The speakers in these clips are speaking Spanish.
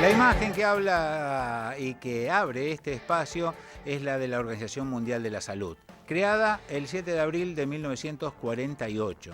La imagen que habla y que abre este espacio es la de la Organización Mundial de la Salud, creada el 7 de abril de 1948.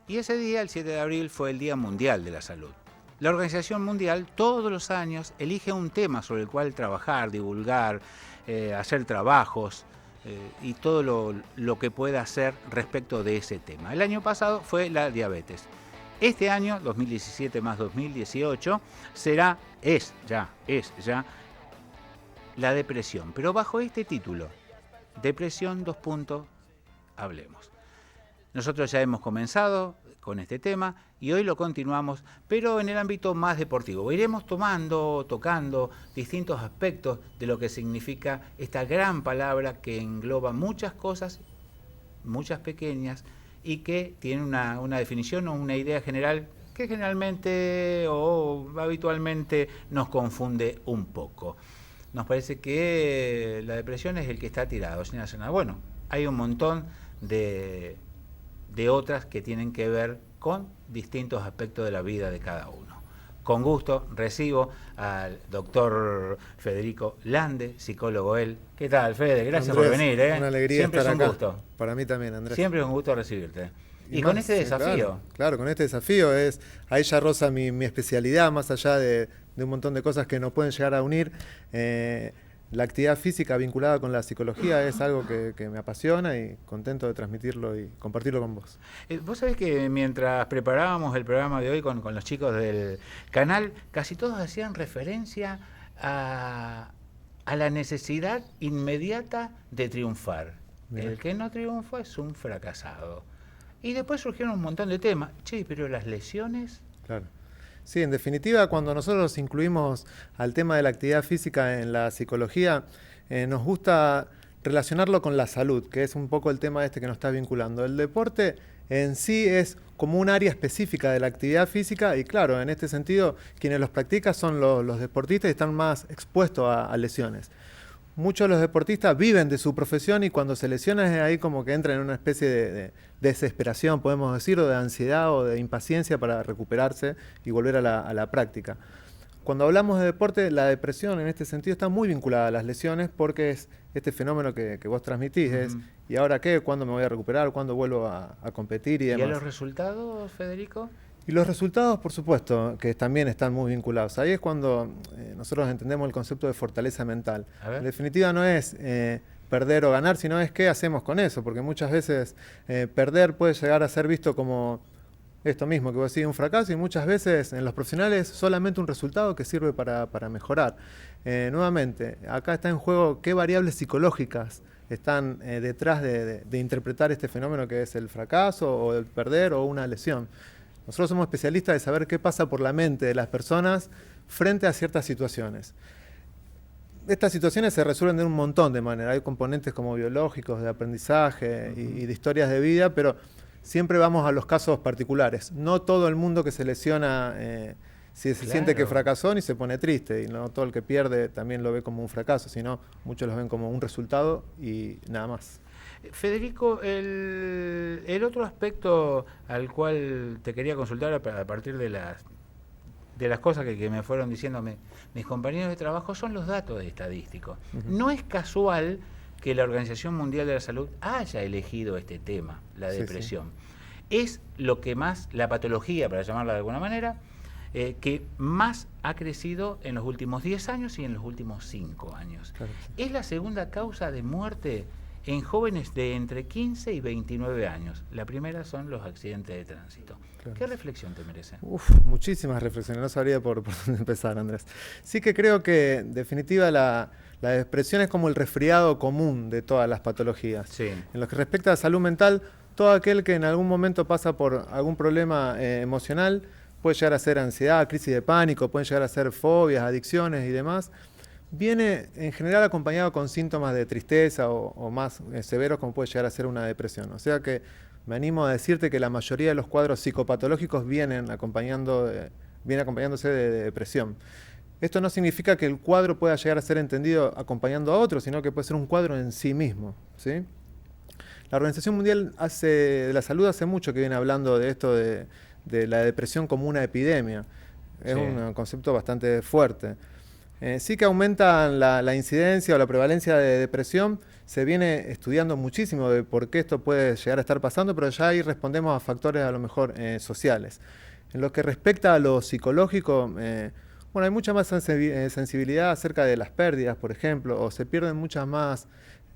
Y ese día, el 7 de abril, fue el Día Mundial de la Salud. La Organización Mundial todos los años elige un tema sobre el cual trabajar, divulgar, hacer trabajos y todo lo que pueda hacer respecto de ese tema. El año pasado fue la diabetes. Este año, 2017 más 2018, es ya la depresión. Pero bajo este título, Depresión, hablemos. Nosotros ya hemos comenzado con este tema y hoy lo continuamos, pero en el ámbito más deportivo. Iremos tocando distintos aspectos de lo que significa esta gran palabra que engloba muchas cosas, muchas pequeñas, y que tiene una definición o una idea general que generalmente o habitualmente nos confunde un poco. Nos parece que la depresión es el que está tirado sin hacer nada. Bueno, hay un montón de otras que tienen que ver con distintos aspectos de la vida de cada uno. Con gusto recibo al doctor Federico Lande, psicólogo él. ¿Qué tal, Fede? Gracias Andrés, por venir. una alegría Siempre estar es un acá. gusto. Para mí también, Andrés. Siempre es un gusto recibirte. Y más, con este desafío. Claro, con este desafío ahí ya roza mi especialidad, más allá de un montón de cosas que nos pueden llegar a unir. La actividad física vinculada con la psicología es algo que me apasiona y contento de transmitirlo y compartirlo con vos. Vos sabés que mientras preparábamos el programa de hoy con los chicos del canal, casi todos hacían referencia a la necesidad inmediata de triunfar. Bien. El que no triunfa es un fracasado. Y después surgieron un montón de temas. Che, pero las lesiones... Claro. Sí, en definitiva, cuando nosotros incluimos al tema de la actividad física en la psicología, nos gusta relacionarlo con la salud, que es un poco el tema este que nos está vinculando. El deporte en sí es como un área específica de la actividad física y claro, en este sentido, quienes los practican son los deportistas y están más expuestos a lesiones. Muchos de los deportistas viven de su profesión y cuando se lesionan es ahí como que entran en una especie de desesperación, podemos decir, o de ansiedad o de impaciencia para recuperarse y volver a la práctica. Cuando hablamos de deporte, la depresión en este sentido está muy vinculada a las lesiones porque es este fenómeno que vos transmitís, es ¿y ahora qué? ¿Cuándo me voy a recuperar? ¿Cuándo vuelvo a competir? Y demás. ¿Y a los resultados, Federico? Y los resultados, por supuesto, que también están muy vinculados. Ahí es cuando nosotros entendemos el concepto de fortaleza mental. En definitiva no es perder o ganar, sino es qué hacemos con eso, porque muchas veces perder puede llegar a ser visto como esto mismo, que vos decís, un fracaso, y muchas veces en los profesionales solamente un resultado que sirve para mejorar. Nuevamente, acá está en juego qué variables psicológicas están detrás de interpretar este fenómeno que es el fracaso o el perder o una lesión. Nosotros somos especialistas de saber qué pasa por la mente de las personas frente a ciertas situaciones. Estas situaciones se resuelven de un montón de maneras. Hay componentes como biológicos, de aprendizaje y de historias de vida, pero siempre vamos a los casos particulares. No todo el mundo que se lesiona si se siente que fracasó ni se pone triste. Y no todo el que pierde también lo ve como un fracaso, sino muchos lo ven como un resultado y nada más. Federico, el otro aspecto al cual te quería consultar a partir de las cosas que me fueron diciendo mis compañeros de trabajo son los datos estadísticos. No es casual que la Organización Mundial de la Salud haya elegido este tema, la depresión. Sí. Es lo que más, la patología, para llamarla de alguna manera, que más ha crecido en los últimos 10 años y en los últimos 5 años. Claro, sí. Es la segunda causa de muerte en jóvenes de entre 15 y 29 años. La primera son los accidentes de tránsito. Claro. ¿Qué reflexión te merece? Muchísimas reflexiones. No sabría por dónde empezar, Andrés. Sí que creo que, en definitiva, la depresión es como el resfriado común de todas las patologías. Sí. En lo que respecta a la salud mental, todo aquel que en algún momento pasa por algún problema emocional puede llegar a ser ansiedad, crisis de pánico, pueden llegar a ser fobias, adicciones y demás. Viene en general acompañado con síntomas de tristeza o más severos como puede llegar a ser una depresión. O sea que me animo a decirte que la mayoría de los cuadros psicopatológicos vienen acompañándose de depresión. Esto no significa que el cuadro pueda llegar a ser entendido acompañando a otro, sino que puede ser un cuadro en sí mismo, ¿sí? La Organización Mundial de la Salud hace mucho que viene hablando de esto de la depresión como una epidemia. Es un concepto bastante fuerte. Sí que aumenta la incidencia o la prevalencia de depresión. Se viene estudiando muchísimo de por qué esto puede llegar a estar pasando, pero ya ahí respondemos a factores a lo mejor sociales. En lo que respecta a lo psicológico, bueno, hay mucha más sensibilidad acerca de las pérdidas, por ejemplo, o se pierden muchas más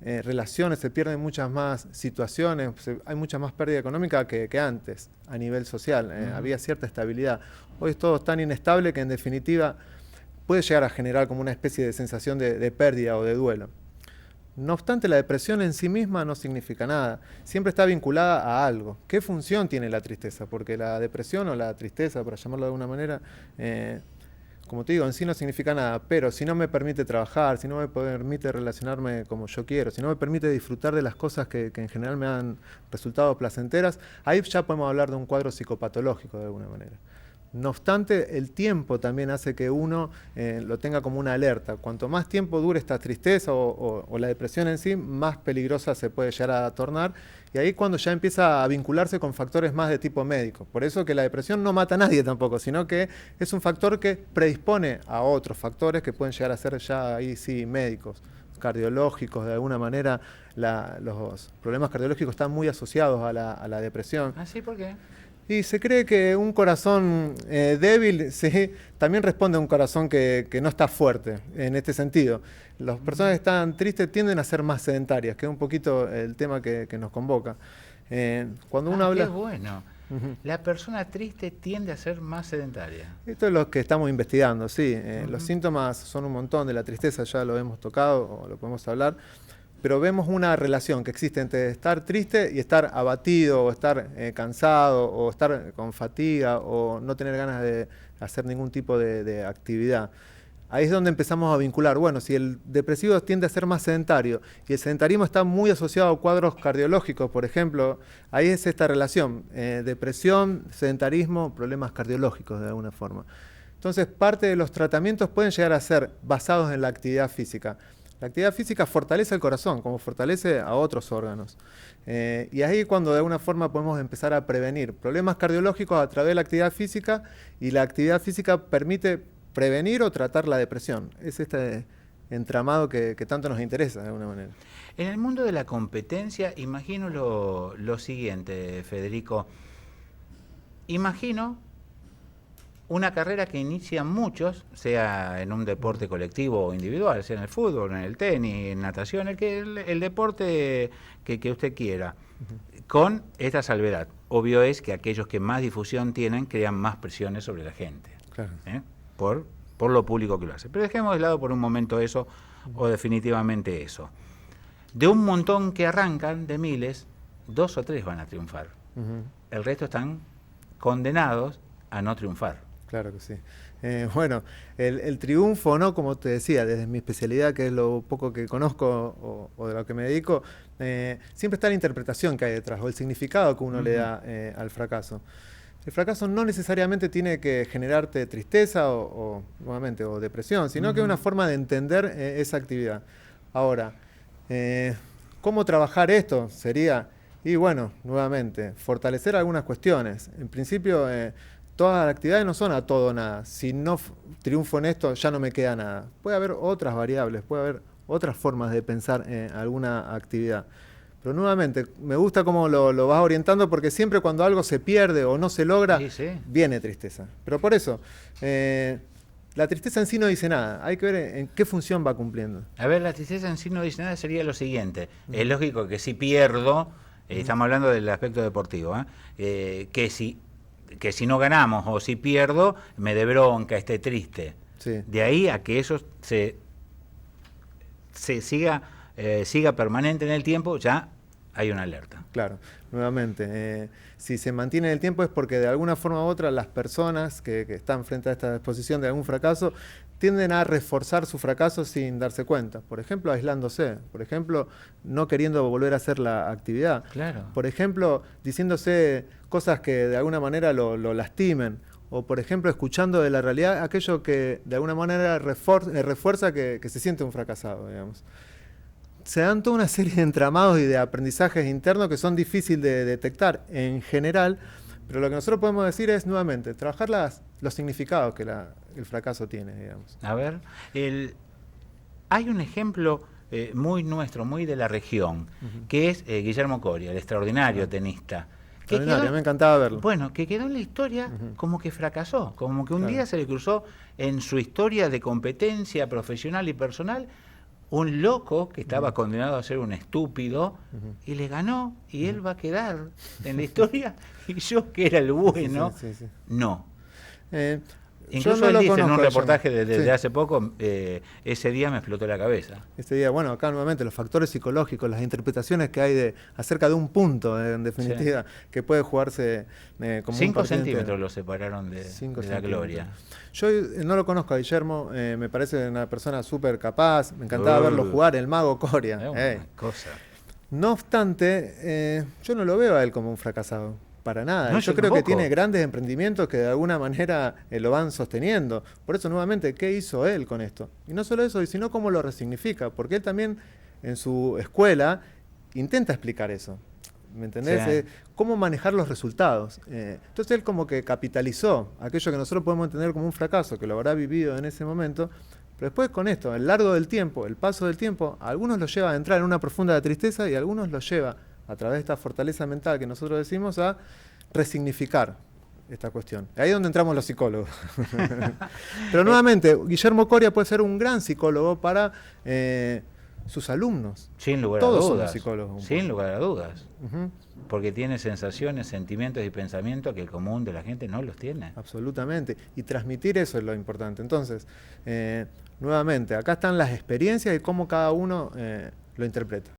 relaciones, se pierden muchas más situaciones, hay mucha más pérdida económica que antes a nivel social. Había cierta estabilidad. Hoy es todo tan inestable que en definitiva puede llegar a generar como una especie de sensación de pérdida o de duelo. No obstante, la depresión en sí misma no significa nada. Siempre está vinculada a algo. ¿Qué función tiene la tristeza? Porque la depresión o la tristeza, para llamarlo de alguna manera, como te digo, en sí no significa nada, pero si no me permite trabajar, si no me permite relacionarme como yo quiero, si no me permite disfrutar de las cosas que en general me han resultado placenteras, ahí ya podemos hablar de un cuadro psicopatológico de alguna manera. No obstante, el tiempo también hace que uno lo tenga como una alerta. Cuanto más tiempo dure esta tristeza o la depresión en sí, más peligrosa se puede llegar a tornar. Y ahí cuando ya empieza a vincularse con factores más de tipo médico. Por eso que la depresión no mata a nadie tampoco, sino que es un factor que predispone a otros factores que pueden llegar a ser ya ahí sí médicos, cardiológicos. De alguna manera los problemas cardiológicos están muy asociados a la depresión. ¿Ah, sí? ¿Por qué? Y se cree que un corazón débil sí, también responde a un corazón que no está fuerte en este sentido. Las personas que están tristes tienden a ser más sedentarias, que es un poquito el tema que nos convoca. Cuando uno habla... Qué bueno. La persona triste tiende a ser más sedentaria. Esto es lo que estamos investigando, sí. Los síntomas son un montón de la tristeza, ya lo hemos tocado o lo podemos hablar. Pero vemos una relación que existe entre estar triste y estar abatido, o estar cansado, o estar con fatiga, o no tener ganas de hacer ningún tipo de actividad. Ahí es donde empezamos a vincular, bueno, si el depresivo tiende a ser más sedentario y el sedentarismo está muy asociado a cuadros cardiológicos, por ejemplo, ahí es esta relación, depresión, sedentarismo, problemas cardiológicos de alguna forma. Entonces, parte de los tratamientos pueden llegar a ser basados en la actividad física. La actividad física fortalece el corazón, como fortalece a otros órganos. Y ahí cuando de alguna forma podemos empezar a prevenir problemas cardiológicos a través de la actividad física, y la actividad física permite prevenir o tratar la depresión. Es este entramado que tanto nos interesa de alguna manera. En el mundo de la competencia, imagino lo siguiente, Federico. Imagino una carrera que inician muchos, sea en un deporte colectivo o individual, sea en el fútbol, en el tenis, en natación, el deporte que usted quiera, con esta salvedad. Obvio es que aquellos que más difusión tienen crean más presiones sobre la gente, claro. por lo público que lo hace. Pero dejemos de lado por un momento eso, o definitivamente eso. De un montón que arrancan, de miles, 2 o 3 van a triunfar. El resto están condenados a no triunfar. Claro que sí. Bueno, el triunfo, ¿no? Como te decía, desde mi especialidad, que es lo poco que conozco o de lo que me dedico, siempre está la interpretación que hay detrás, o el significado que uno le da al fracaso. El fracaso no necesariamente tiene que generarte tristeza nuevamente, o depresión, sino que es una forma de entender esa actividad. Ahora, ¿cómo trabajar esto? Sería, y bueno, nuevamente, fortalecer algunas cuestiones. En principio, todas las actividades no son a todo o nada. Si no triunfo en esto, ya no me queda nada. Puede haber otras variables, puede haber otras formas de pensar en alguna actividad. Pero nuevamente, me gusta cómo lo vas orientando, porque siempre cuando algo se pierde o no se logra, viene tristeza. Pero por eso, la tristeza en sí no dice nada. Hay que ver en qué función va cumpliendo. A ver, la tristeza en sí no dice nada sería lo siguiente. Es lógico que si pierdo, estamos hablando del aspecto deportivo, que si no ganamos o si pierdo, me dé bronca, esté triste. Sí. De ahí a que eso se siga permanente en el tiempo, ya hay una alerta. Claro, nuevamente, si se mantiene en el tiempo es porque de alguna forma u otra las personas que están frente a esta exposición de algún fracaso tienden a reforzar su fracaso sin darse cuenta. Por ejemplo, aislándose. Por ejemplo, no queriendo volver a hacer la actividad. Claro. Por ejemplo, diciéndose cosas que de alguna manera lo lastimen. O, por ejemplo, escuchando de la realidad aquello que de alguna manera refuerza que se siente un fracasado, digamos. Se dan toda una serie de entramados y de aprendizajes internos que son difíciles de detectar en general, Pero lo que nosotros podemos decir es, nuevamente, trabajar los significados que el fracaso tiene, digamos. A ver, hay un ejemplo muy nuestro, muy de la región, que es Guillermo Coria, el extraordinario tenista. Extraordinario, me encantaba verlo. Bueno, que quedó en la historia como que fracasó, como que un día se le cruzó en su historia de competencia profesional y personal un loco que estaba condenado a ser un estúpido y le ganó, y él va a quedar en la historia, y yo, que era el bueno, no. Incluso él dice en un reportaje de hace poco, ese día me explotó la cabeza. Ese día, bueno, acá nuevamente los factores psicológicos, las interpretaciones que hay acerca de un punto, en definitiva, que puede jugarse como 5 centímetros lo separaron de la gloria. Yo no lo conozco a Guillermo, me parece una persona súper capaz, me encantaba verlo jugar, el mago Coria. Cosa. No obstante, yo no lo veo a él como un fracasado. Para nada. No, yo creo que tiene grandes emprendimientos que de alguna manera lo van sosteniendo. Por eso, nuevamente, ¿qué hizo él con esto? Y no solo eso, sino cómo lo resignifica. Porque él también, en su escuela, intenta explicar eso. ¿Me entendés? Sí. Cómo manejar los resultados. Entonces él como que capitalizó aquello que nosotros podemos entender como un fracaso, que lo habrá vivido en ese momento. Pero después con esto, a lo largo del tiempo, el paso del tiempo, a algunos los lleva a entrar en una profunda tristeza y a algunos los lleva, a través de esta fortaleza mental que nosotros decimos, a resignificar esta cuestión. Ahí es donde entramos los psicólogos. Pero nuevamente, Guillermo Coria puede ser un gran psicólogo para sus alumnos. Sin lugar a dudas. Todos somos psicólogos. Sin lugar a dudas. Porque tiene sensaciones, sentimientos y pensamientos que el común de la gente no los tiene. Absolutamente. Y transmitir eso es lo importante. Entonces, nuevamente, acá están las experiencias y cómo cada uno lo interpreta.